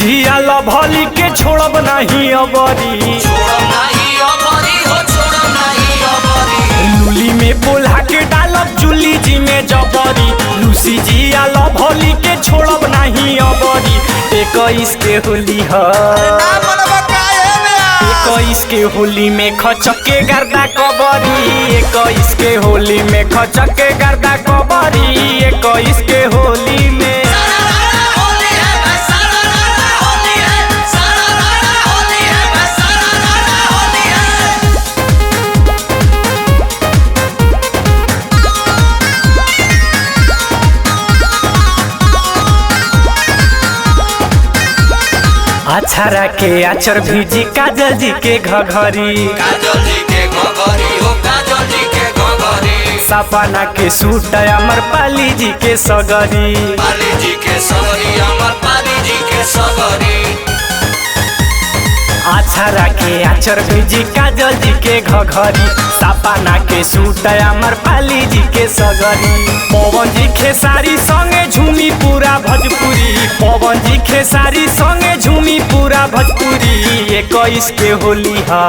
जिया लभली के छोड़ब नहीं अबरी, लूली में बोला के डालब जूली जी में जबरी। लूसी जिया लभली के छोड़ब नहीं अबरी। 21 के होली है, 21 के होली में खचके गर्दा कबरी। 21 के होली में खचके गर्दा कबरी। 21 के होली में अछारा के आचर भीजी काजल जी के घघरी, सपना के सूट अमर पाली जी के सगरी। अछारा के आचर भीजी काजल जी के घघरी, सपना के सूट अमर पाली जी के सगरी। पवन जी खेसारी संगे झूमी पूरा भोजपुरी, पवन जी खेसारी संगे झूमी पूरा भोजपुरी। 21 के होली है,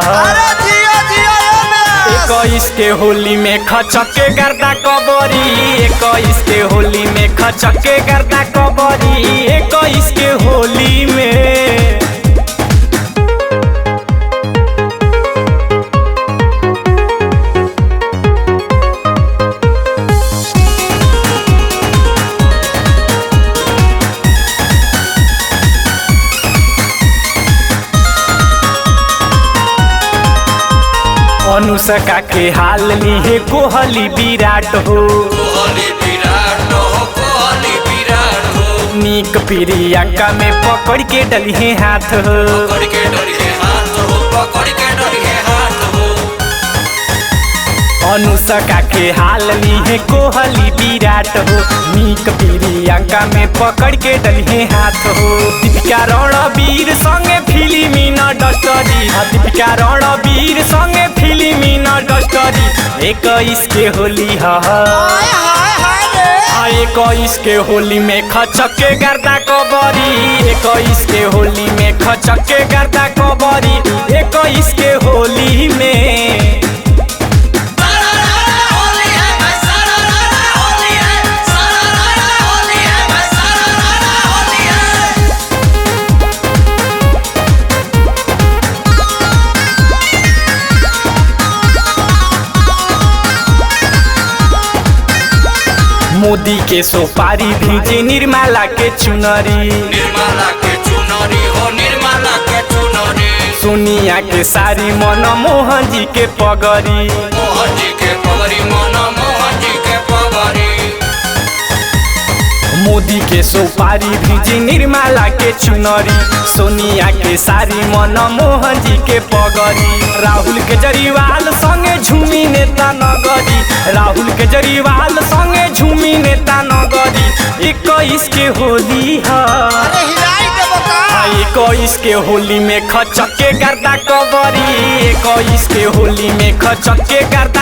21 के होली में खचके गर्दा कबरी। 21 के होली में खचके गर्दा कबरी। 21 के होली में अनुष्का के हाल लिए कोहली विराट हो, नीक प्रियंका में पकड़ के डलिए हाथ हो। अनुष्का के हाल लिए कोहली विराट हो, नीक प्रियंका में पकड़ के डलिए हाथ हो। दीपिका रणवीर संगे फिल्मी न डस्टरी, दीपिका रणवीर संगे फिल्मी न डस्टरी। 21 के होली है, 21 के होली में खचके गर्दा कबरी। 21 के होली में खचके गर्दा कबरी। 21 के होली में मोदी के सोपारी भीजे निर्मला के चुनरी, सोनिया के सारी मनमोहन जी के पगड़ी। मोदी के सोपारी भीजी निर्मला के चुनरी, सोनिया के सारी मनमोहन जी के पगड़ी। राहुल केजरीवाल संगे झूमी नेता नगरी, राहुल केजरीवाल संगे झूमी नेता नगरी। 21 के होली है, 21 के होली में खचके गर्दा कबरी। 21 के होली में खचके गर्दा